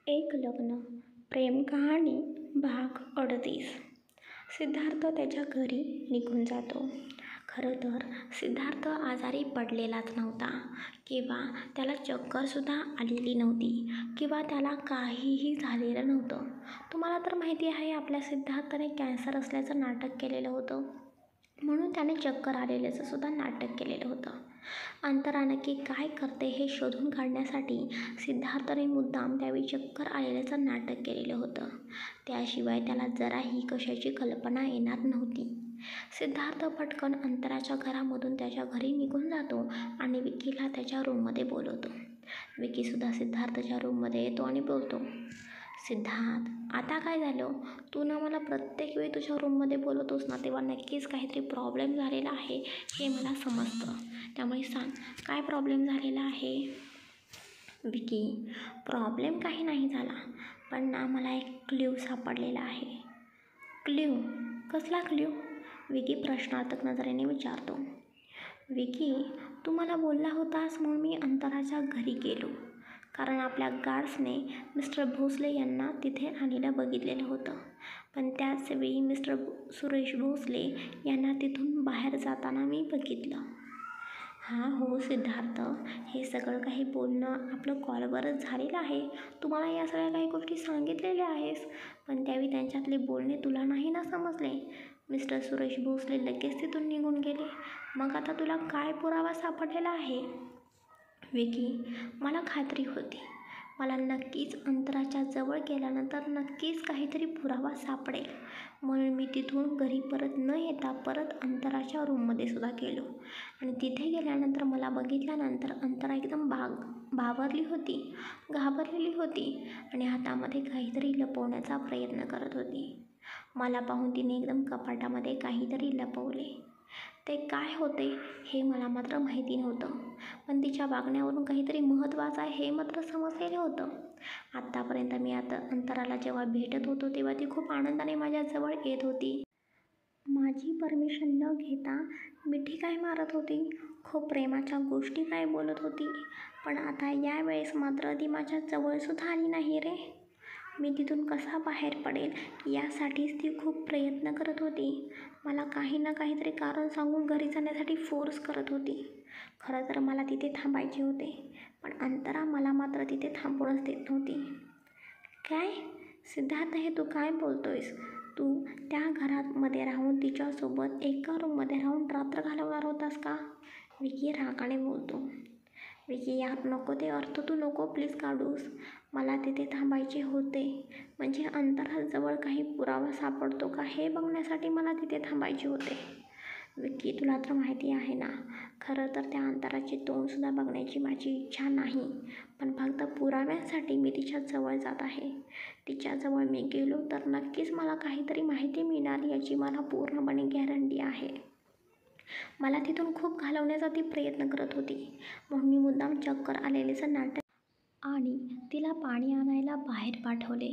एक लग्न प्रेम कहाणी भाग 38. सिद्धार्थ त्याच्या घरी निघून जातो. खरं तर सिद्धार्थ आजारी पडलेलाच नव्हता किंवा त्याला चक्करसुद्धा आलेली नव्हती किंवा त्याला काहीही झालेलं नव्हतं. तुम्हाला तर माहिती आहे आपल्या सिद्धार्थने कॅन्सर असल्याचं नाटक केलेलं होतं, म्हणून त्याने चक्कर आलेल्याचं सुद्धा नाटक केलेलं होतं. अंतरा नक्की काय करते हे शोधून काढण्यासाठी सिद्धार्थने मुद्दाम त्यावेळी चक्कर आलेल्याचं नाटक केलेलं होतं. त्याशिवाय त्याला जराही कशाची कल्पना येणार नव्हती. सिद्धार्थ पटकन अंतराच्या घरामधून त्याच्या घरी निघून जातो आणि विकीला त्याच्या रूममध्ये बोलवतो. विकीसुद्धा सिद्धार्थच्या रूममध्ये येतो आणि बोलतो, सिद्धार्थ, आता काय झालं? तू ना मला प्रत्येक वेळी तुझ्या रूममध्ये बोलवतोस ना, तेव्हा नक्कीच काहीतरी प्रॉब्लेम झालेला आहे हे मला समजतं. त्यामुळे सांग, काय प्रॉब्लेम झालेला आहे? विकी, प्रॉब्लेम काही नाही झाला, पण ना मला एक क्ल्यू सापडलेला आहे. क्ल्यू? कसला क्ल्यू? विकी प्रश्नार्थक नजरेने विचारतो. विकी, तू मला बोलला होतास म्हणून मी अंतराच्या घरी गेलो, कारण आपल्या गार्ड्सने मिस्टर भोसले यांना तिथे आलेलं बघितलेलं होतं. पण त्याच वेळी मिस्टर सुरेश भोसले यांना तिथून बाहेर जाताना मी बघितलं. हां हो सिद्धार्थ, हे सगळं काही बोलणं आपलं कॉलवरच झालेलं आहे. तुम्हाला या सगळ्या काही गोष्टी सांगितलेल्या आहेस, पण त्यावेळी त्यांच्यातले बोलणे तुला नाही ना समजले. मिस्टर सुरेश भोसले लगेच तिथून निघून गेले. मग आता तुला काय पुरावा सापडलेला आहे? विकी, मला खात्री होती, मला नक्कीच अंतराच्या जवळ गेल्यानंतर नक्कीच काहीतरी पुरावा सापडेल, म्हणून मी तिथून घरी परत न येता परत अंतराच्या रूममध्ये सुद्धा गेलो. आणि तिथे गेल्यानंतर मला बघितल्यानंतर अंतरा एकदम घाबरलेली होती आणि हातामध्ये काहीतरी लपवण्याचा प्रयत्न करत होती. मला पाहून तिने एकदम कपाटामध्ये काहीतरी लपवले. ते काय होते हे मला मात्र माहिती नव्हतं, पण तिच्या वागण्यावरून काहीतरी महत्त्वाचं आहे हे मात्र समजलेलं होतं. आत्तापर्यंत मी अंतराला जेव्हा भेटत होतो तेव्हा ती खूप आनंदाने माझ्याजवळ येत होती. माझी परमिशन न घेता मिठी काय मारत होती, खूप प्रेमाच्या गोष्टी काय बोलत होती. पण आता यावेळेस मात्र ती माझ्या जवळसुद्धा आली नाही रे. मी तिथून कसा बाहेर पडेल यासाठीच ती खूप प्रयत्न करत होती. मला काही ना काहीतरी कारण सांगून घरी जाण्यासाठी फोर्स करत होती. खरं तर मला तिथे थांबायचे होते, पण अंतरा मला मात्र तिथे थांबूनच देत नव्हती. काय सिद्धार्थ, हे तू काय बोलतोयस? तू त्या घरामध्ये राहून तिच्यासोबत एका रूममध्ये राहून रात्र घालवणार होतास का? विकी रागाने बोलतो. विकी यार नको, ते अर्थ तू नको प्लीज काढूस. मला तिथे थांबायचे होते, म्हणजे अंतराजवळ काही पुरावा सापडतो का हे बघण्यासाठी मला तिथे थांबायचे होते. विकी, तुला तर माहिती आहे ना, खरं तर त्या अंतराचे तोंडसुद्धा बघण्याची माझी इच्छा नाही, पण फक्त पुराव्यांसाठी मी तिच्या जवळ जात आहे. तिच्याजवळ मी गेलो तर नक्कीच मला काहीतरी माहिती मिळणार याची मला पूर्णपणे गॅरंटी आहे. मला तिथून खूप घालवण्याचा ती प्रयत्न करत होती, म्हणून मी मुद्दाम चक्कर आलेल्याचं नाटक आणि तिला पाणी आणायला बाहेर पाठवले.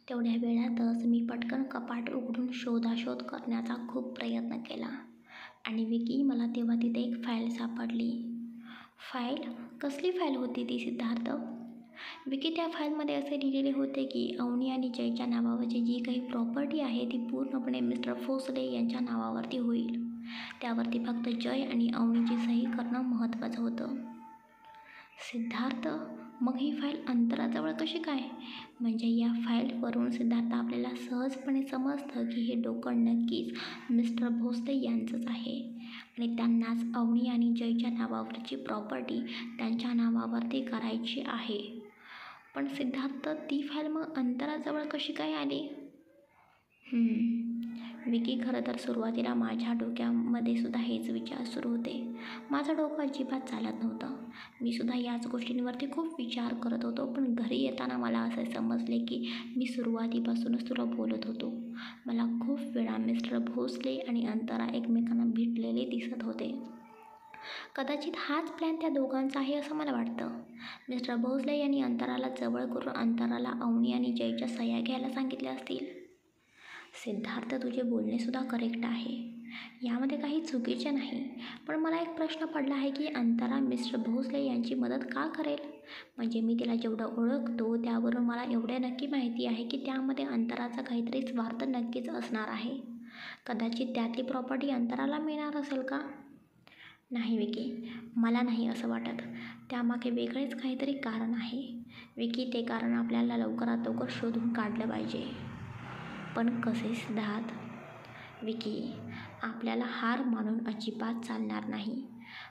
तेवढ्या वेळातच मी पटकन कपाट उघडून शोधाशोध करण्याचा खूप प्रयत्न केला आणि विकी, मला तेव्हा तिथे एक फाईल सापडली. फाईल? कसली फाईल होती ती सिद्धार्थ? विकी, त्या फाईलमध्ये असे लिहिलेले होते की अवनी आणि जयच्या नावावरची जी काही प्रॉपर्टी आहे ती पूर्णपणे मिस्टर भोसले यांच्या नावावरती होईल. त्यावरती फक्त जय आणि अवनीची सही करणं महत्त्वाचं होतं. सिद्धार्थ, मग ही फाईल अंतराजवळ कशी काय? म्हणजे या फाईलवरून सिद्धार्थ आपल्याला सहजपणे समजतं की हे डोकं नक्कीच मिस्टर भोसले यांचंच आहे आणि त्यांनाच अवनी आणि जयच्या नावावरची प्रॉपर्टी त्यांच्या नावावरती करायची आहे. पण सिद्धार्थ, ती फाईल मग अंतराजवळ कशी काय आली? विकी, खरं तर सुरुवातीला माझ्या डोक्यामध्ये सुद्धा हेच विचार सुरू होते. माझं डोकं अजिबात चालत नव्हतं. मी सुद्धा याच गोष्टींवरती खूप विचार करत होतो, पण घरी येताना मला असे समजले की मी सुरुवातीपासूनच तुला बोलत होतो. मला खूप वेळा मिस्टर भोसले आणि अंतरा एकमेकांना भेटलेले दिसत होते. कदाचित हाच प्लॅन त्या दोघांचा आहे असं मला वाटतं. मिस्टर भोसले यांनी अंतराला जवळ करून अंतराला अवनी आणि जयच्या सह्या घ्यायला सांगितल्या असतील. सिद्धार्थ, तुझे बोलणेसुद्धा करेक्ट आहे. यामध्ये काही चुकीचे नाही, पण मला एक प्रश्न पडला आहे की अंतरा मिस्टर भोसले यांची मदत का करेल? म्हणजे मी तिला जेवढं ओळखतो त्यावरून मला एवढे नक्की माहिती आहे की त्यामध्ये अंतराचा काहीतरी स्वार्थ नक्कीच असणार आहे. कदाचित त्यातली प्रॉपर्टी अंतराला मिळणार असेल का? नाही विकी, मला नाही असं वाटत. त्यामागे वेगळेच काहीतरी कारण आहे. विकी, ते कारण आपल्याला लवकरात लवकर शोधून काढलं पाहिजे. पण कसे सिद्धार्थ? विकी, आपल्याला हार मानून अजिबात चालणार नाही.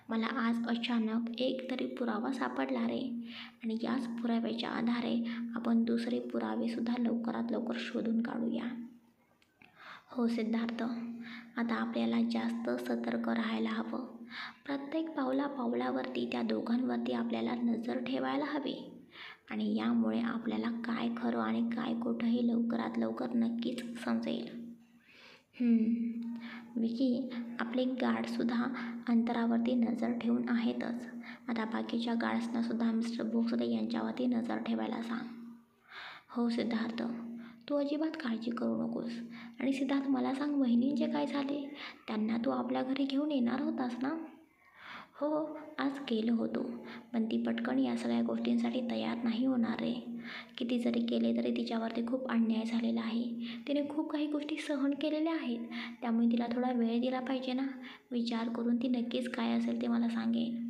मला आज अचानक एक तरी पुरावा सापडला रे, आणि याच पुराव्याच्या आधारे आपण दुसरे पुरावेसुद्धा लवकरात लवकर शोधून काढूया. हो सिद्धार्थ, आता आपल्याला जास्त सतर्क राहायला हवं. प्रत्येक पावलावरती त्या दोघांवरती आपल्याला नजर ठेवायला हवी, आणि यामुळे आपल्याला काय खरं आणि काय खोटं हे लवकरात लवकर नक्कीच समजेल. विकी, आपले गार्डसुद्धा अंतरावरती नजर ठेवून आहेतच. आता बाकीच्या गार्ड्सनासुद्धा मिस्टर भोसले यांच्यावरती नजर ठेवायला सांग. हो सिद्धार्थ, तू अजिबात काळजी करू नकोस. आणि सिद्धार्थ, मला सांग, वहिनींचे काय झाले? त्यांना तू आपल्या घरी घेऊन येणार होतास ना? हो, आज गेलो होतो, पण ती पटकन या सगळ्या गोष्टींसाठी तयार नाही होणार रे. किती जरी केले तरी तिच्यावरती खूप अन्याय झालेला आहे. तिने खूप काही गोष्टी सहन केलेल्या आहेत, त्यामुळे तिला थोडा वेळ दिला पाहिजे ना. विचार करून ती नक्कीच काय असेल ते मला सांगेन.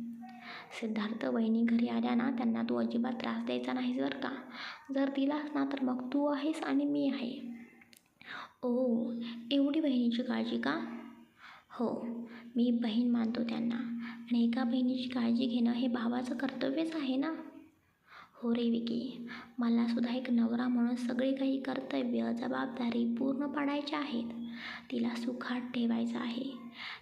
सिद्धार्थ, वहिनी घरी आल्या ना, त्यांना तू अजिबात त्रास द्यायचा नाहीस बरं का. जर दिलास ना तर मग तू आहेस आणि मी आहे. ओ, एवढी बहिणीची काळजी का? हो, मी बहीण मानतो त्यांना, आणि एका बहिणीची काळजी घेणं हे भावाचं कर्तव्यच आहे ना. हो रे विकी, मलासुद्धा एक नवरा म्हणून सगळी काही कर्तव्य, जबाबदारी पूर्ण पाडायच्या आहेत. तिला सुखात ठेवायचं आहे.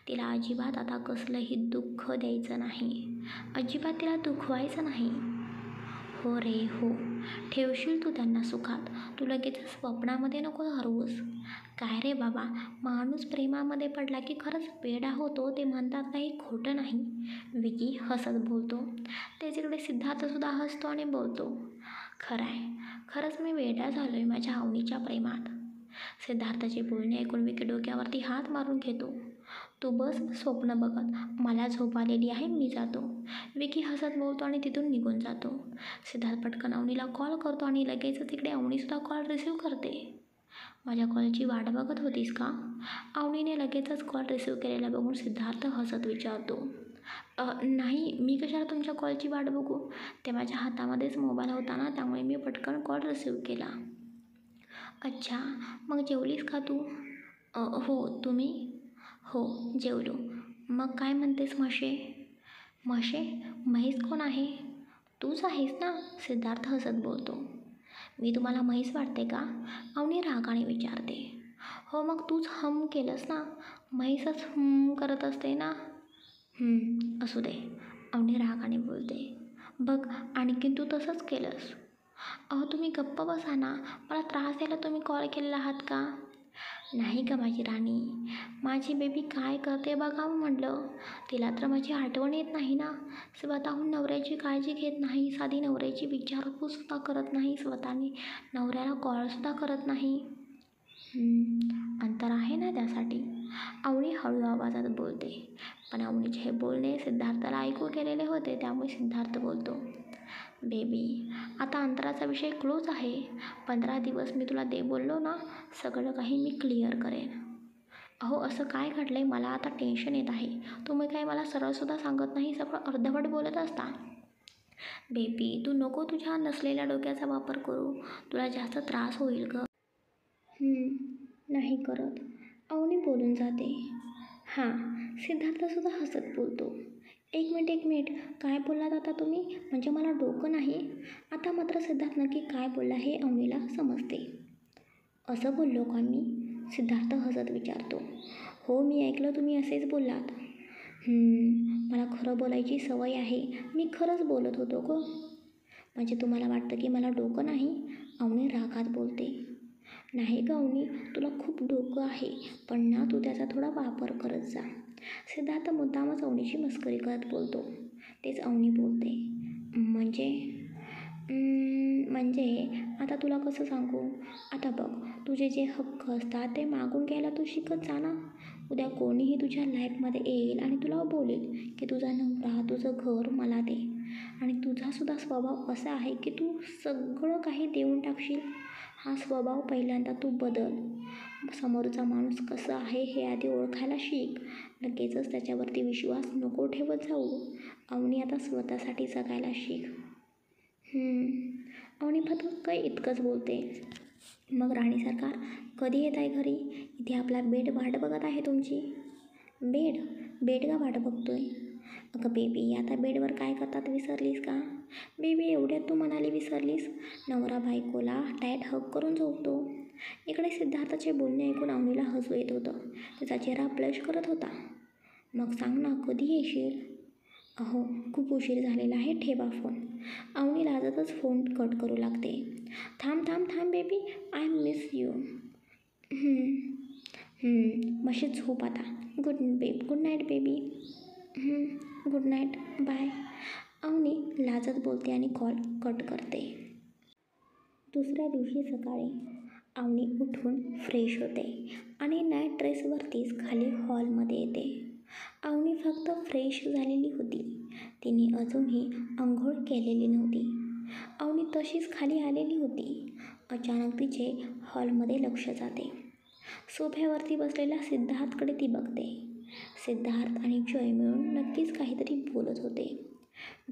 तिला अजिबात आता कसलंही दुःख द्यायचं नाही. अजिबात तिला दुखवायचं नाही. हो रे हो, ठेवशील तू त्यांना सुखात. तू लगेच स्वप्नामध्ये नको हरवूस. काय रे बाबा, माणूस प्रेमामध्ये पडला की खरंच वेडा होतो, ते म्हणतात काही खोटं नाही. विकी हसत बोलतो. तेच इकडे सिद्धार्थसुद्धा हसतो आणि बोलतो, खरं आहे, खरंच मी वेडा झालो आहे माझ्या अवनीच्या प्रेमात. सिद्धार्थाचे बोलणे ऐकून विकी डोक्यावरती हात मारून घेतो. तू बस स्वप्न बघत, मला झोप आलेली आहे, मी जातो. विकी हसत बोलतो आणि तिथून निघून जातो. सिद्धार्थ पटकन अवनीला कॉल करतो आणि लगेचच तिकडे अवनीसुद्धा कॉल रिसीव्ह करते. माझ्या कॉलची वाट बघत होतीस का? अवनीने लगेचच कॉल रिसीव्ह केलेला बघून सिद्धार्थ हसत विचारतो. नाही, मी कशाला तुमच्या कॉलची वाट बघू. ते माझ्या हातामध्येच मोबाईल होता ना, त्यामुळे मी पटकन कॉल रिसीव्ह केला. अच्छा, मग जेवलीस का तू? हो, तुम्ही? हो, जेवलो. मग काय म्हणतेस म्हशे? म्हशे? म्हैस कोण आहे? तूच आहेस ना? सिद्धार्थ हसत बोलतो. मी तुम्हाला म्हैस वाटते का? अवनी रागाने विचारते. हो, मग तूच हम केलंस ना. म्हैसच करत असते ना. असू दे, अवनी रागाने बोलते. बघ, आणखीन तू तसंच केलंस. अहो तुम्ही गप्प बसा ना. मला त्रास द्यायला तुम्ही कॉल केलेला आहात का? नाही का माझी राणी, माझी बेबी काय करते बघावं म्हटलं. तिला तर माझी आठवण येत नाही ना. स्वतःहून नवऱ्याची काळजी घेत नाही, साधी नवऱ्याची विचारपूससुद्धा करत नाही, स्वतःने नवऱ्याला कॉलसुद्धा करत नाही. अंतर आहे ना त्यासाठी. अवनी हळू आवाजात बोलते. पण अवनीचे हे बोलणे सिद्धार्थाला ऐकू गेलेले होते, त्यामुळे सिद्धार्थ बोलतो. बेबी, आता अंतराचा विषय क्लोज आहे. 15 दिवस मी तुला बोललो ना, सगळं काही मी क्लिअर करेन. अहो असं काय घडलं आहे, मला आता टेन्शन येत आहे. तुम्ही काय मला सरळसुद्धा सांगत नाही, सगळं अर्धवट बोलत असता. बेबी, तू नको तुझ्या नसलेल्या डोक्याचा वापर करू, तुला जास्त त्रास होईल गं. नाही करत, अवनी बोलून जाते. हां, सिद्धार्थसुद्धा हसत बोलतो. एक मिनिट, काय बोललात आता तुम्ही? म्हणजे मला डोकं नाही. आता मात्र सिद्धार्थ नक्की काय बोलला हे अवनीला समजते. असं बोललो का मी? सिद्धार्थ हसत विचारतो. हो, मी ऐकलं तुम्ही असेच बोललात. मला खरं बोलायची सवय आहे, मी खरंच बोलत होतो गं. म्हणजे तुम्हाला वाटतं की मला डोकं नाही? अवनी रागात बोलते. नाही गं अवनी, तुला खूप डोकं आहे, पण ना तू त्याचा थोडा वापर करत जा. सिद्धार्थ मुद्दामच अवनीची मस्करी करत बोलतो. तेच अवनी बोलते. म्हणजे आता तुला कसं सांगू? आता बघ, तुझे जे हक्क असतात ते मागून घ्यायला तू शिकत जा ना. उद्या कोणीही तुझ्या लाईफमध्ये येईल आणि तुला बोलेल की तुझा नवरा, तुझं घर मला दे. आणि तुझासुद्धा स्वभाव असा आहे की तू सगळं काही देऊन टाकशील. हा स्वभाव पहिल्यांदा तू बदल. समोरचा माणूस कसा आहे हे आधी ओळखायला शिक. लगेचच त्याच्यावरती विश्वास नको ठेवत जाऊ. अवनी आता स्वतःसाठी जगायला शिक. अवनी फक्त इतकंच बोलते. मग राणी सरकार कधी येत आहे घरी? इथे आपला बेड वाट बघत आहे तुमची. बेड? बेड का वाट बघतोय? अगं बेबी, आता बेडवर काय करतात विसरलीस का? बेबी, एवढ्यात तू म्हणाली विसरलीस? नवरा बायकोला टाईट हग करून झोपतो. इकडे सिद्धार्थाचे बोलणे ऐकून अवनीला हसू येत होतं. तिचा चेहरा ब्लश करत होता. मग सांग ना, कधी येशील? अहो, खूप उशीर झालेला आहे, ठेवा फोन. अवनी लाजतच फोन कट करू लागते. थांब थांब थांब बेबी, आय मिस यू. मशी झोप आता. Good night baby. Good night, bye. Avani लाजत बोलते आणि कॉल कट करते. दुसऱ्या दिवशी सकाळी अवनी उठून फ्रेश होते आणि नाईट ड्रेसवरतीच खाली हॉलमध्ये येते. अवनी फक्त फ्रेश झालेली होती. तिने अजूनही आंघोळ केलेली नव्हती. अवनी तशीच खाली आलेली होती. अचानक तिचे हॉलमध्ये लक्ष जाते. सोफ्यावरती बसलेल्या सिद्धार्थकडे ती बघते. सिद्धार्थ आणि जय मिळून नक्कीच काहीतरी बोलत होते.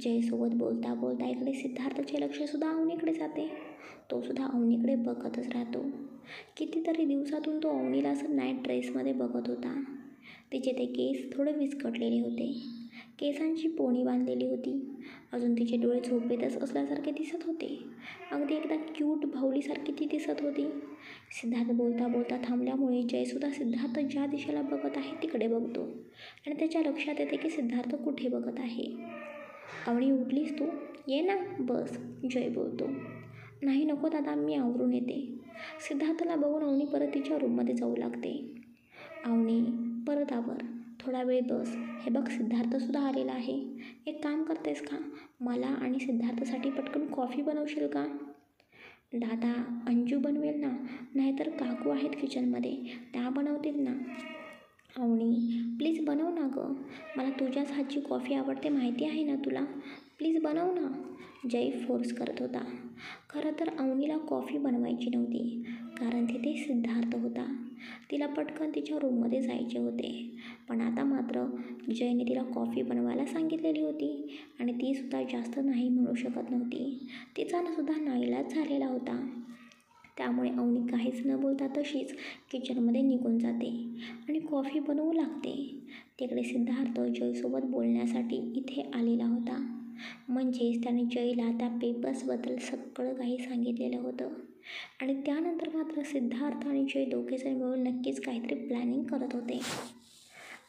जयसोबत बोलता बोलता इकडे सिद्धार्थचे लक्षसुद्धा अवनीकडे जाते. तो सुद्धा अवनीकडे बघतच राहतो. कितीतरी दिवसातून तो अवनीला असं नाईट ड्रेसमध्ये बघत होता. तिचे ते केस थोडे विस्कटलेले होते. केसांची पोणी बांधलेली होती. अजून तिचे डोळे झोपेतच असल्यासारखे दिसत होते. अगदी एकदा क्यूट भावलीसारखी ती दिसत होती. सिद्धार्थ बोलता बोलता थांबल्यामुळे जयसुद्धा सिद्धार्थ ज्या दिशेला बघत आहे तिकडे बघतो आणि त्याच्या लक्षात येते की सिद्धार्थ कुठे बघत आहे. अवनी, उठलीस तू? ये ना, बस. जय बोलतो. नाही नको दादा, मी आवरून येते. सिद्धार्थला बघून अवनी परत तिच्या रूममध्ये जाऊ लागते. अवनी, परत आवर, थोडा वेळ बस. हे बघ, सिद्धार्थसुद्धा आलेला आहे. एक काम करतेस का? मला आणि सिद्धार्थसाठी पटकन कॉफी बनवशील का? दादा, अंजू बनवेल ना, नाहीतर काकू आहेत किचनमध्ये, त्या बनवतील ना. अवनी, प्लीज बनव ना गं. मला तुझ्याच हातची कॉफी आवडते माहिती आहे ना तुला. प्लीज बनव ना. जय फोर्स करत होता. खरं तर अवनीला कॉफी बनवायची नव्हती, कारण तिथे सिद्धार्थ होता. तिला पटकन तिच्या रूममध्ये जायचे होते. पण आता मात्र जयने तिला कॉफी बनवायला सांगितलेली होती आणि तीसुद्धा जास्त नाही म्हणू शकत नव्हती. तिचा सुद्धा नाईलाज झालेला होता. त्यामुळे अवनी काहीच न बोलता तशीच किचनमध्ये निघून जाते आणि कॉफी बनवू लागते. तिकडे सिद्धार्थ जयसोबत बोलण्यासाठी इथे आलेला होता. म्हणजेच त्याने जयला त्या पेपर्सबद्दल सगळं काही सांगितलेलं होतं. आणि त्यानंतर मात्र सिद्धार्थ आणि जय दोघेजण मिळून नक्कीच काहीतरी प्लॅनिंग करत होते.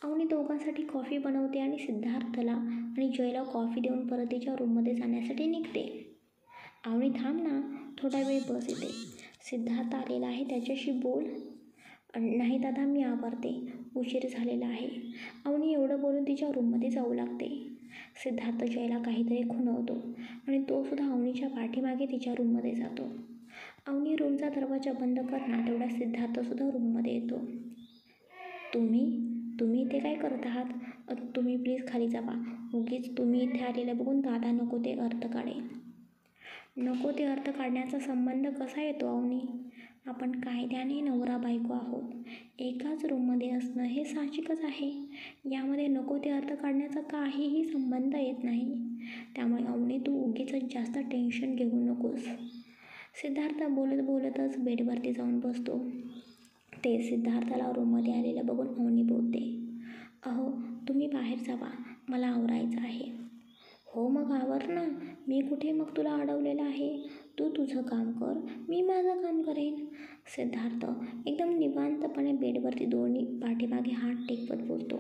अवनी दोघांसाठी कॉफी बनवते आणि सिद्धार्थला आणि जयला कॉफी देऊन परत तिच्या रूममध्ये जाण्यासाठी निघते. अवनी, थांब ना, थोडा वेळ बस इथे. सिद्धार्थ आलेला आहे, त्याच्याशी बोल. नाही दादा, मी आवरते, उशीर झालेला आहे. अवनी एवढं बोलून तिच्या रूममध्ये जाऊ लागते. सिद्धार्थ जयला काहीतरी खुणवतो आणि तो सुद्धा अवनीच्या पाठीमागे तिच्या रूममध्ये जातो. अवनी रूमचा दरवाजा बंद करणार तेवढा सिद्धार्थसुद्धा रूममध्ये येतो. तुम्ही इथे काय करत आहात? तुम्ही प्लीज खाली जावा. उगीच तुम्ही इथे आलेलं बघून दादा नको ते अर्थ काढेल. नको ते अर्थ काढण्याचा संबंध कसा येतो अवनी? आपण कायद्याने नवरा बायको आहोत. एकाच रूममध्ये असणं हे साहजिकच आहे. यामध्ये नको ते अर्थ काढण्याचा काहीही संबंध येत नाही. त्यामुळे अवनी, तू उगीच जास्त टेन्शन घेऊ नकोस. सिद्धार्थ बोलत बोलतच बेडवरती जाऊन बसतो. ते सिद्धार्थला रूममध्ये आलेलं बघून अवनी बोलते. अहो, तुम्ही बाहेर जावा, मला आवरायचं आहे. हो मग आवर ना, मी कुठे मग तुला अडवलेलं आहे. तू तुझं काम कर, मी माझं काम करेन. सिद्धार्थ एकदम निवांतपणे बेडवरती दोन्ही पाठीमागे हात टेकवत बोलतो.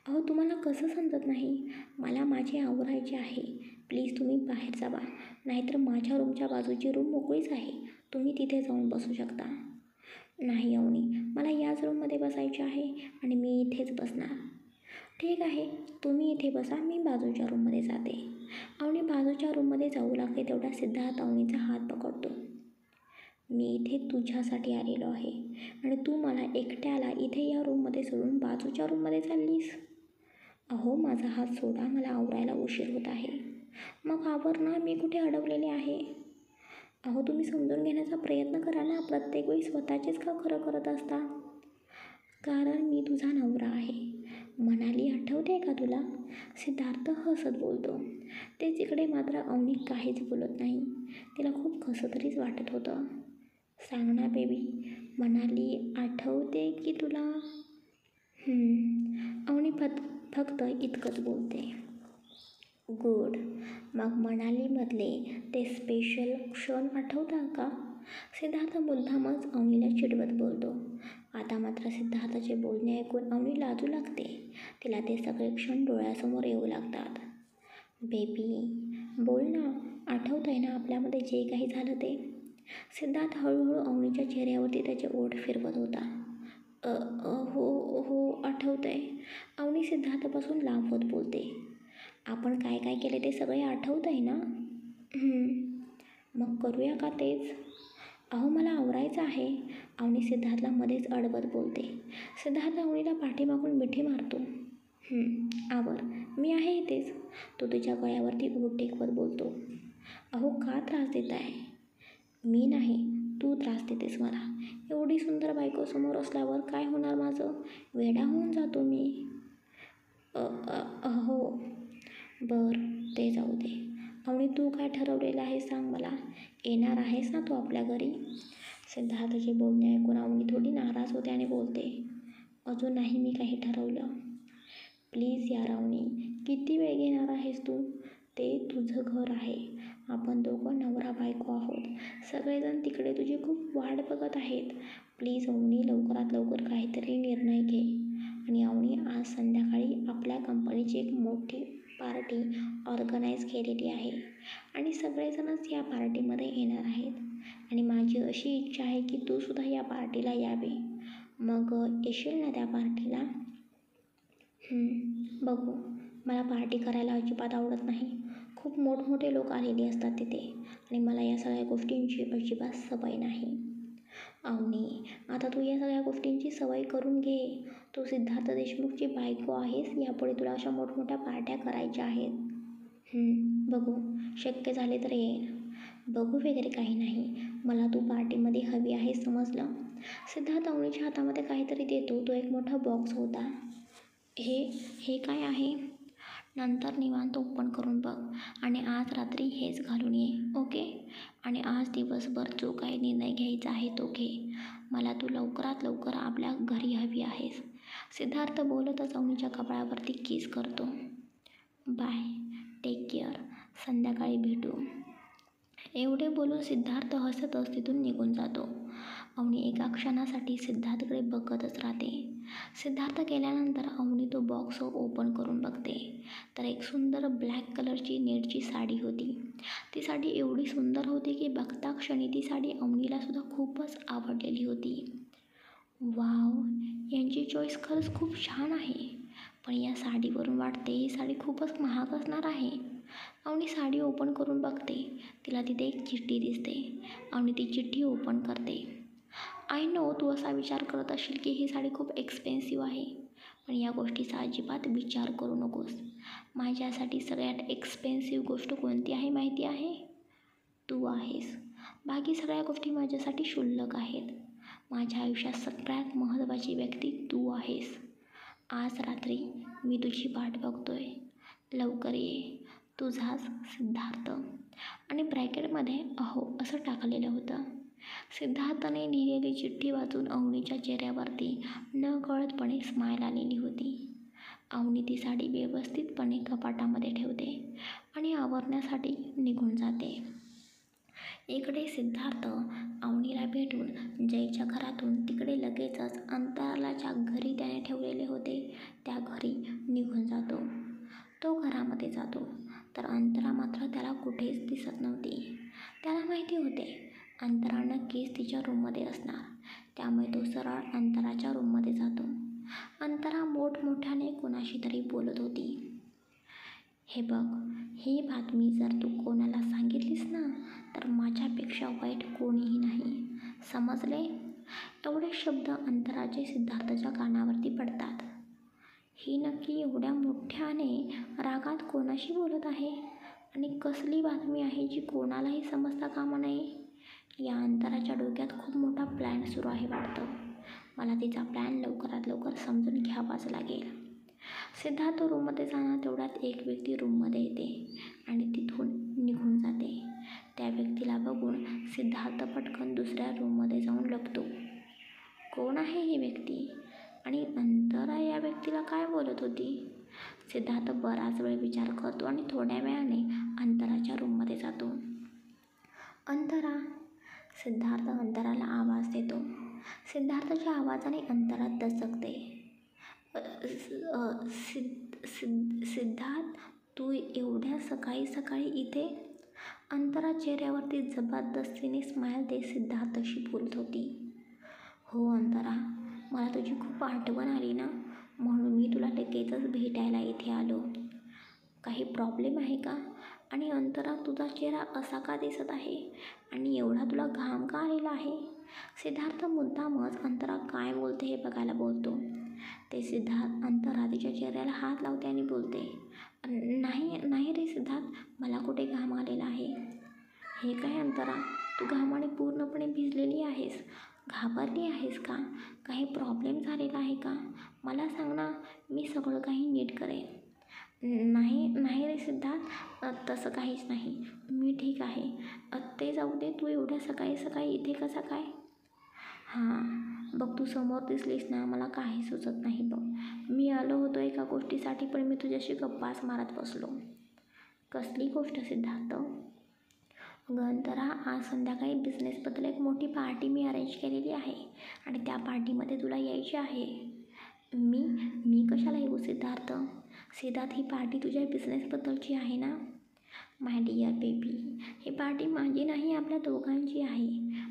अहो, तुम्हाला कसं समजत नाही? मला माझे आवरायचे आहे. प्लीज तुम्ही बाहेर जावा, नाहीतर माझ्या रूमच्या बाजूची रूम मोकळीच आहे, तुम्ही तिथे जाऊन बसू शकता. नाही अवनी, मला याच रूममध्ये बसायचे आहे आणि मी इथेच बसणार. ठीक आहे, तुम्ही इथे बसा, मी बाजूच्या रूममध्ये जाते. अवनी बाजूच्या रूममध्ये जाऊ लागते तेवढा सिद्धार्थ अवनीचा हात पकडतो. मी इथे तुझ्यासाठी आलेलो आहे आणि तू मला एकट्याला इथे या रूममध्ये सोडून बाजूच्या रूममध्ये चाललीस. अहो माझा हात सोडा, मला आवरायला उशीर होत आहे. मग आवर ना, मी कुठे अडवलेले आहे. अहो तुम्ही समजून घेण्याचा प्रयत्न करा ना, प्रत्येक वेळी स्वतःचेच का खरं करत असता. कारण मी तुझा नवरा आहे. मनाली आठवते का तुला. सिद्धार्थ हसत बोलतो. तेच इकडे मात्र अवनी काहीच बोलत नाही. तिला खूप कसं तरीच वाटत होतं. सांग ना बेबी, मनाली आठवते की तुला. अवनी फक्त इतकंच बोलते. गुड. मग मनालीमधले ते स्पेशल क्षण आठवतात का. सिद्धार्थ मुद्दामच अवनीला चिडवत बोलतो. आता मात्र सिद्धार्थचे बोलणे ऐकून अवनी लाजू लागते. तिला ते सगळे क्षण डोळ्यासमोर येऊ लागतात. बेबी बोल ना, आठवत आहे ना आपल्यामध्ये जे काही झालं ते. सिद्धार्थ हळूहळू अवनीच्या चेहऱ्यावरती त्याचे ओठ फिरवत होता. हो हो आठवत आहे. अवनी सिद्धार्थपासून लांब होत बोलते. आपण काय काय केले ते सगळे आठवत आहे ना. मग करूया का तेच. अहो मला आवरायचं आहे. अवनी सिद्धार्थला मध्येच अडवत बोलते. सिद्धार्थ अवनीला पाठीमागून मिठी मारतो. आवर, मी आहे इथेच. तो तिच्या गळ्यावरती ओठ टेकवत बोलतो. अहो का त्रास देत आहे. मी नाही, तू त्रास देतेस मला. एवढी सुंदर बायको समोर असल्यावर काय होणार माझं. वेडा होऊन जातो मी. हो बर, ते जाऊ दे. अवनी तू काय ठरवलेलं आहे सांग मला. येणार आहेस ना तू आपल्या घरी. सिद्धार्थचे बोलणे ऐकून अवनी थोडी नाराज होते आणि बोलते. अजून नाही मी काही ठरवलं. प्लीज यार अवनी, किती वेळ घेणार आहेस तू. ते तुझं घर आहे. आपण दोघं नवरा बायको आहोत. सगळेजण तिकडे तुझी खूप वाट बघत आहेत. प्लीज अवनी, लवकरात लवकर काहीतरी निर्णय घे. आणि अवनी आज संध्याकाळी आपल्या कंपनीची एक मोठी पार्टी ऑर्गनाईज केलेली आहे आणि सगळेजणच या पार्टीमध्ये येणार आहेत. आणि माझी अशी इच्छा आहे की तू सुद्धा या पार्टीला यावे. मग येशील ना त्या पार्टीला. बघू, मला पार्टी करायला अजिबात आवडत नाही. खूप मोठमोठे लोक आलेले असतात तिथे आणि मला या सगळ्या गोष्टींची अजिबात सवय नाही. अवनी, आता तू या सगळ्या गोष्टींची सवय करून घे. तू सिद्धार्थ देशमुखची बायको आहेस. यापुढे तुला अशा मोठमोठ्या पार्ट्या करायच्या आहेत. बघू, शक्य झाले तर येईन. बघू वगैरे काही नाही, मला तू पार्टीमध्ये हवी आहे समजलं. सिद्धार्थ अवनीच्या हातामध्ये काहीतरी देतो. तो एक मोठा बॉक्स होता. हे काय आहे. नंतर निवांत ओपन करून बघ आणि आज रात्री हेच घालून ये. ओके. आणि आज दिवसभर जो काही निर्णय घ्यायचा आहे तो घे. मला तू लवकरात लवकर आपल्या घरी हवी आहेस. सिद्धार्थ बोलतच अवनीच्या कपाळावरती किस करतो. बाय, टेक केअर, संध्याकाळी भेटू. एवढे बोलून सिद्धार्थ हसतच तिथून निघून जातो. अवनी एका क्षणासाठी सिद्धार्थकडे बघतच राहते. सिद्धार्थ गेल्यानंतर अवनी तो बॉक्स ओपन करून बघते तर एक सुंदर ब्लॅक कलरची नेटची साडी होती. ती साडी एवढी सुंदर होती की बघता क्षणी ती साडी अवनीला सुद्धा खूपच आवडलेली होती. वाव, यांची चॉईस खरंच खूप छान आहे. पण या साडीवरून वाटते ही साडी खूपच महाग असणार आहे. अवनी साडी ओपन करून बघते. तिला तिथे एक चिठ्ठी दिसते. अवनी ती चिठ्ठी ओपन करते. आय नो तू असा विचार करत असशील की ही साडी खूप एक्सपेन्सिव्ह आहे. पण या गोष्टीचा अजिबात विचार करू नकोस. माझ्यासाठी सगळ्यात एक्सपेन्सिव्ह गोष्ट कोणती आहे माहिती आहे. तू आहेस. बाकी सगळ्या गोष्टी माझ्यासाठी क्षुल्लक आहेत. माझ्या आयुष्यात सगळ्यात महत्त्वाची व्यक्ती तू आहेस. आज रात्री मी तुझी वाट बघतोय. लवकर ये. तुझाच सिद्धार्थ. आणि ब्रॅकेटमध्ये अहो असं टाकलेलं होतं. सिद्धार्थने लिहिलेली चिठ्ठी वाचून अवनीच्या चेहऱ्यावरती नकळतपणे स्माईल आलेली होती. अवनी ती साडी व्यवस्थितपणे कपाटामध्ये ठेवते आणि आवरण्यासाठी निघून जाते. इकडे सिद्धार्थ अवनीला भेटून जयच्या घरातून तिकडे लगेचच अंतरालाच्या घरी त्याने ठेवलेले होते त्या घरी निघून जातो. तो घरामध्ये जातो तर अंतरा मात्र त्याला कुठेच दिसत नव्हती. त्याला माहिती होते अंतरा नक्कीच तिच्या रूममध्ये असणार. त्यामुळे तो सरळ अंतराच्या रूममध्ये जातो. अंतरा मोठमोठ्याने कोणाशी तरी बोलत होती. हे बघ, ही बातमी जर तू कोणाला सांगितलीस ना तर माझ्यापेक्षा वाईट कोणीही नाही. समजले? एवढे शब्द अंतराचे सिद्धार्थच्या कानावरती पडतात. ही नक्की एवढ्या मोठ्याने रागात कोणाशी बोलत आहे आणि कसली बातमी आहे जी कोणालाही समजता कामा नये? या अंतराच्या डोक्यात खूप मोठा प्लॅन सुरू आहे वाटतं. मला तिचा प्लॅन लवकरात लवकर समजून घ्यावाच लागेल. सिद्धार्थ रूममध्ये जाणार तेवढ्यात एक व्यक्ती रूममध्ये येते आणि तिथून निघून जाते. त्या व्यक्तीला बघून सिद्धार्थ पटकन दुसऱ्या रूममध्ये जाऊन लपतो. कोण आहे ही व्यक्ती आणि अंतरा या व्यक्तीला काय बोलत होती? सिद्धार्थ बराच वेळ विचार करतो आणि थोड्या वेळाने अंतराच्या रूममध्ये जातो. अंतरा. सिद्धार्थ अंतराला आवाज देतो. सिद्धार्थच्या आवाजाने अंतरा दचकते. सिद्धार्थ, तू एवढ्या सकाळी सकाळी इथे? अंतरा चेहऱ्यावरती जबरदस्तीने स्माईल देत सिद्धार्थशी बोलत होती. हो अंतरा, मला तुझी खूप आठवण आली ना, म्हणून मी तुला लगेचच भेटायला इथे आलो. काही प्रॉब्लेम आहे का? आणि अंतरा, तुझा चेहरा असा का दिसत आहे आणि एवढा तुला घाम का आलेला आहे? सिद्धार्थ मुद्दामच अंतरा काय बोलते हे बघायला बोलतो. ते सिद्धार्थ अंतरा तिच्या चेहऱ्याला हात लावते आणि बोलते, नाही रे सिद्धार्थ, मला कुठे घाम आलेला आहे. हे काय अंतरा, तू घामाने पूर्णपणे भिजलेली आहेस. घाबरली आहेस का? काही प्रॉब्लेम झालेला आहे का? मला सांग ना, मी सगळं काही नीट करेन. नाही रे सिद्धार्थ, तसं काहीच नाही, मी ठीक आहे. ते जाऊ दे, तू एवढ्या सकाळी सकाळी इथे कसा काय? हां बघ, तू समोर दिसलीस ना, मला काही सुचत नाही बघ. मी आलो होतो एका गोष्टीसाठी, पण मी तुझ्याशी गप्पाच मारत बसलो. कसली गोष्ट सिद्धार्थ? अंतरा, आज संध्याकाळी बिझनेसबद्दल एक मोठी पार्टी मी अरेंज केलेली आहे आणि त्या पार्टीमध्ये तुला यायचे आहे. मी कशाला येऊ सिद्धार्थ? ही पार्टी तुझ्या बिझनेसबद्दलची आहे ना? माय डिअर बेबी, ही पार्टी माझी नाही, आपल्या दोघांची आहे.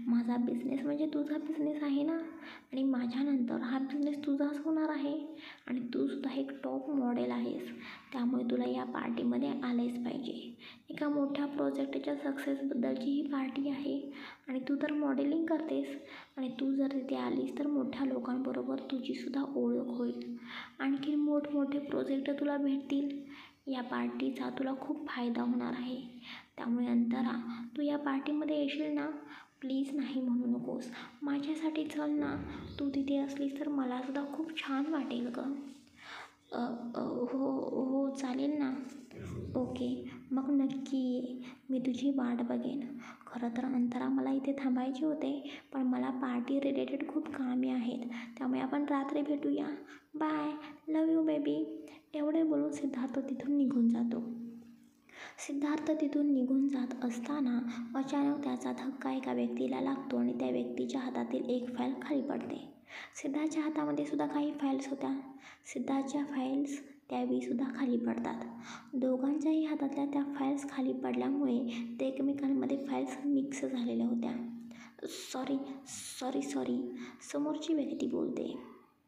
माझा बिझनेस म्हणजे तुझा बिझनेस आहे ना, आणि माझ्यानंतर हा बिझनेस तुझाच होणार आहे. आणि तू सुद्धा एक टॉप मॉडेल आहेस, त्यामुळे तुला या पार्टीमध्ये आलेच पाहिजे. एका मोठ्या प्रोजेक्टच्या सक्सेसबद्दलची ही पार्टी आहे आणि तू तर मॉडेलिंग करतेस, आणि तू जर तिथे आलीस तर मोठ्या लोकांबरोबर तुझीसुद्धा ओळख होईल. आणखी मोठमोठे प्रोजेक्ट तुला भेटतील. या पार्टीचा तुला खूप फायदा होणार आहे. त्यामुळे अंतरा, तू या पार्टीमध्ये येशील ना? प्लीज नाही म्हणू नकोस, माझ्यासाठी चल ना. तू तिथे असलीस तर मलासुद्धा खूप छान वाटेल गं. हो चालेल ना. ओके, मग नक्की ये, मी तुझी वाट बघेन. खरं तर अंतरा, मला इथे थांबायचे होते, पण मला पार्टी रिलेटेड खूप कामे आहेत, त्यामुळे आपण रात्री भेटूया. Bye, love you baby. एवढे बोलून सिद्धार्थ तिथून निघून जातो. सिद्धार्थ तिथून निघून जात असताना अचानक त्याचा धक्का एका व्यक्तीला लागतो आणि त्या व्यक्तीच्या हातातील एक फाईल खाली पडते. सिद्धार्थच्या हातामध्ये सुद्धा काही फाईल्स होत्या. सिद्धार्थच्या फाईल्स त्यावेळीसुद्धा खाली पडतात. दोघांच्याही हातातल्या त्या फाईल्स खाली पडल्यामुळे ते एकमेकांमध्ये फाईल्स मिक्स झालेल्या होत्या. सॉरी, समोरची व्यक्ती बोलते.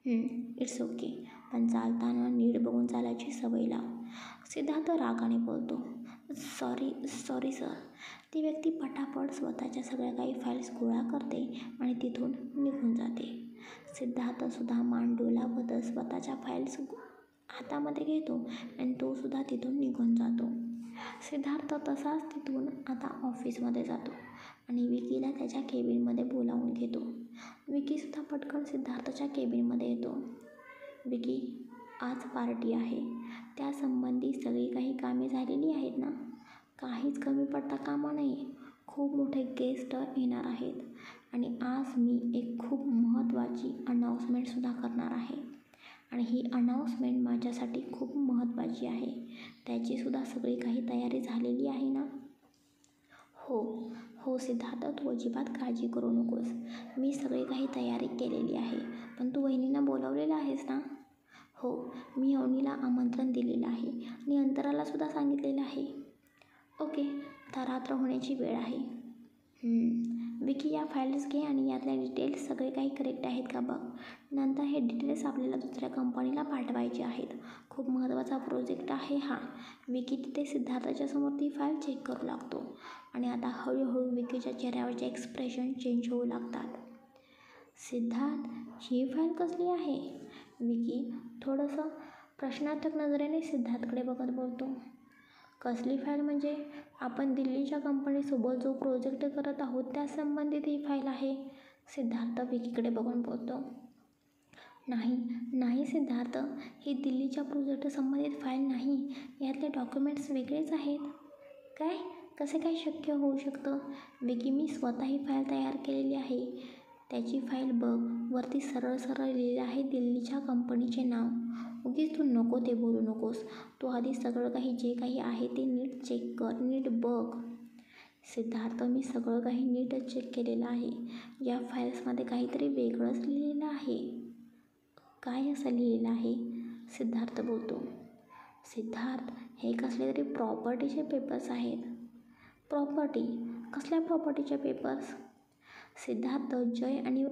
इट्स ओके, पण चालताना नीट बघून चालायची सवय लाव. सिद्धार्थ रागाने बोलतो. Sorry sir. ती व्यक्ती पटापट स्वतःच्या सगळ्या काही फाईल्स गोळा करते आणि तिथून निघून जाते. सिद्धार्थसुद्धा मान डोलावतच स्वतःच्या फाईल्स हातामध्ये घेतो आणि तो सुद्धा तिथून निघून जातो. सिद्धार्थ तसाच तिथून आता ऑफिसमध्ये जातो आणि विकीला त्याच्या केबिनमध्ये बोलावून घेतो. विकीसुद्धा पटकन सिद्धार्थच्या केबिनमध्ये येतो. विकी, आज पार्टी आहे, त्यासंबंधी सगळी काही कामे झालेली आहेत ना? काहीच कमी पडता कामा नये. खूप मोठे गेस्ट येणार आहेत आणि आज मी एक खूप महत्त्वाची अनाऊन्समेंटसुद्धा करणार आहे आणि ही अनाऊन्समेंट माझ्यासाठी खूप महत्त्वाची आहे. त्याचीसुद्धा सगळी काही तयारी झालेली आहे ना? हो सिद्धार्थ, तू अजिबात काळजी करू नकोस. मी सगळी काही तयारी केलेली आहे. पण तू वहिनींना बोलावलेलं आहेस ना? हो, मी अवनीला आमंत्रण दिलेलं आहे आणि अंतरालासुद्धा सांगितलेलं आहे. ओके, आता रात्र होण्याची वेळ आहे. विकी, या फाईल्स घे आणि यातल्या डिटेल्स सगळे काही करेक्ट आहेत का बघ. नंतर हे डिटेल्स आपल्याला दुसऱ्या कंपनीला पाठवायचे आहेत. खूप महत्त्वाचा प्रोजेक्ट आहे हा. विकी तिथे सिद्धार्थच्या समोर ती फाईल चेक करू लागतो आणि आता हळूहळू विकीच्या चेहऱ्यावरचे एक्सप्रेशन चेंज होऊ लागतात. सिद्धार्थ, ही फाईल कसली आहे? विकी थोडंसं प्रश्नार्थक नजरेने सिद्धार्थकडे बघत बोलतो. कसली फाईल म्हणजे? आपण दिल्लीच्या कंपनीसोबत जो प्रोजेक्ट करत आहोत त्या संबंधित ही फाईल आहे. सिद्धार्थ विकीकडे बघून बोलतो. नाही सिद्धार्थ, ही दिल्लीच्या प्रोजेक्ट संबंधित फाईल नाही. यातले डॉक्युमेंट्स वेगळेच आहेत. काय? कसे काय शक्य होऊ शकतं? विकी, मी स्वतः ही फाईल तयार केलेली आहे. त्याची फाईल बघ, वरती सरळ सरळ लिहिलेलं आहे दिल्लीच्या कंपनीचे नाव. उगीच तू नको ते बोलू नकोस. तू आधी सगळं काही जे काही आहे ते नीट चेक कर, नीट बघ. सिद्धार्थ, मी सगळं काही नीटच चेक केलेलं आहे. या फाईल्समध्ये काहीतरी वेगळंच लिहिलेलं आहे. काय असं लिहिलेलं आहे? सिद्धार्थ बोलतो. सिद्धार्थ, हे कसले तरी प्रॉपर्टीचे पेपर्स आहेत. प्रॉपर्टी? कसल्या प्रॉपर्टीचे पेपर्स? सिद्धार्थ, जय आणि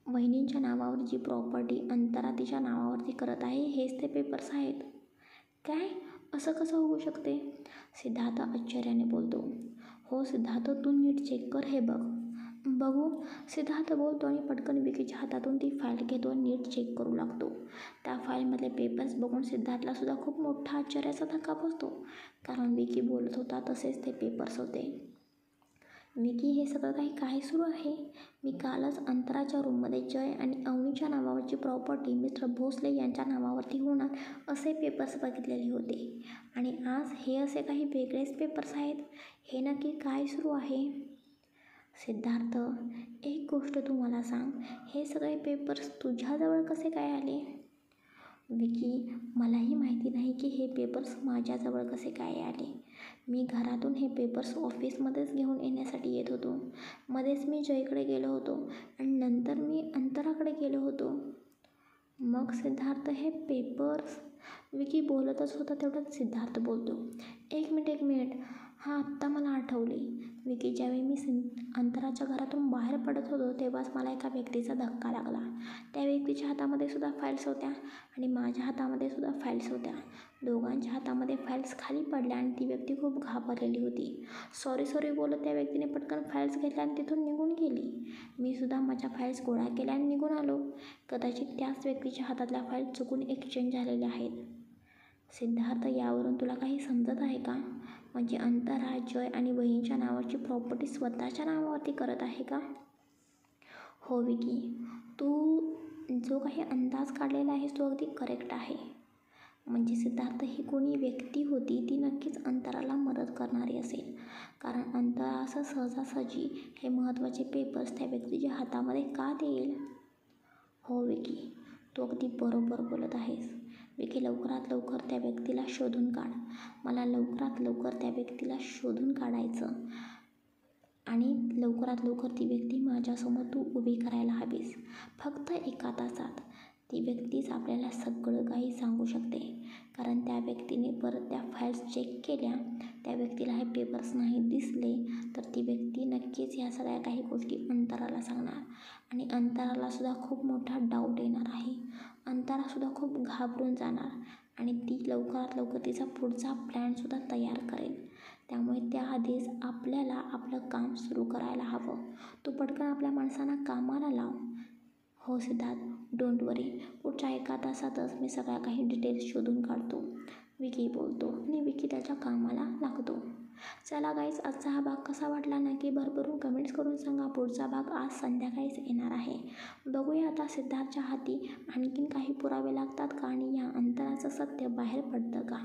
वहिनींच्या नावावर जी प्रॉपर्टी अंतरा तिच्या नावावरती करत आहे हेच ते पेपर्स आहेत. काय? असं कसं होऊ शकते? सिद्धार्थ आश्चर्याने बोलतो. हो सिद्धार्थ, तू नीट चेक कर, हे बघ. बघू? सिद्धार्थ बोलतो आणि पटकन विकीच्या हातातून ती फाईल घेतो आणि नीट चेक करू लागतो. त्या फाईलमधले पेपर्स बघून सिद्धार्थला सुद्धा खूप मोठा आश्चर्याचा धक्का बसतो. कारण विकी बोलत होता तसेच ते पेपर्स होते. विकी, हे सगळं काही काय सुरू आहे? मी कालच अंतराच्या रूममध्ये जय आणि अवनीच्या नावावरची प्रॉपर्टी मिस्टर भोसले यांच्या नावावरती होणार असे पेपर्स बघितलेले होते आणि आज हे असे काही वेगळेच पेपर्स आहेत. हे नक्की काय सुरू आहे? सिद्धार्थ, एक गोष्ट तू मला सांग, हे सगळे पेपर्स तुझ्याजवळ कसे काय आले? विकी, मलाही माहिती नाही की हे पेपर्स माझ्याजवळ कसे काय आले. मी घरातून हे पेपर्स ऑफिसमध्येच घेऊन येण्यासाठी येत होतो. मध्येच मी जयकडे गेलो होतो आणि नंतर मी अंतराकडे गेलो होतो. मग सिद्धार्थ, हे पेपर्स? विकी बोलतच होता तेवढ्यात सिद्धार्थ बोलतो. एक मिनिट, हां आत्ता मला आठवले. विकी, ज्यावेळी मी अंतराच्या घरातून बाहेर पडत होतो तेव्हाच मला एका व्यक्तीचा धक्का लागला. त्या व्यक्तीच्या हातामध्ये सुद्धा फाईल्स होत्या आणि माझ्या हातामध्ये सुद्धा फाईल्स होत्या. दोघांच्या हातामध्ये फाईल्स खाली पडल्या आणि ती व्यक्ती खूप घाबरलेली होती. सॉरी बोलत त्या व्यक्तीने पटकन फाईल्स घेतल्या आणि तिथून निघून गेली. मी सुद्धा माझ्या फाईल्स गोळा केल्या आणि निघून आलो. कदाचित त्याच व्यक्तीच्या हातातल्या फाईल्स चुकून एक्सचेंज झालेल्या आहेत. सिद्धार्थ, यावरून तुला काही समजत आहे का? म्हणजे अंतरा जय आणि वहिनीच्या नावाची प्रॉपर्टी स्वतःच्या नावावरती करत आहे का? हो विकी, तू जो काही अंदाज काढलेला आहेस तो अगदी करेक्ट आहे. म्हणजे सिद्धार्थ, ही कोणी व्यक्ती होती ती नक्कीच अंतराला मदत करणारी असेल. कारण अंतरा असं सहजासहजी हे महत्त्वाचे पेपर्स त्या व्यक्तीच्या हातामध्ये का देईल? हो विकी, तू अगदी बरोबर बोलत आहेस. विकी, लवकरात लवकर त्या व्यक्तीला शोधून काढ. मला लवकरात लवकर त्या व्यक्तीला शोधून काढायचं आणि लवकरात लवकर ती व्यक्ती माझ्यासमोर तू उभी करायला हवीस. फक्त एका तासात ती व्यक्तीच आपल्याला सगळं काही सांगू शकते. कारण त्या व्यक्तीने परत त्या फाईल्स चेक केल्या, त्या व्यक्तीला हे पेपर्स नाही दिसले, तर ती व्यक्ती नक्कीच ह्या सगळ्या काही गोष्टी अंतराला सांगणार आणि अंतरालासुद्धा खूप मोठा डाऊट येणार आहे. अंतरासुद्धा खूप घाबरून जाणार आणि ती लवकरात लवकर तिचा पुढचा प्लॅनसुद्धा तयार करेल. त्यामुळे त्याआधीच आपल्याला आपलं काम सुरू करायला हवं. तू पटकन आपल्या माणसांना कामाला लाव. हो सिद्धार्थ, डोंट वरी. पुढच्या एका तासातच मी सगळ्या काही डिटेल्स शोधून काढतो. विकी बोलतो आणि विकी त्याच्या कामाला लागतो. चला गाईज, आजचा हा भाग कसा वाटला नक्की भरभरून कमेंट्स करून सांगा. पुढचा भाग आज संध्याकाळीच येणार आहे. बघूया आता सिद्धार्थच्या हाती आणखीन काही पुरावे लागतात का आणि या अंतराचं सत्य बाहेर पडतं का?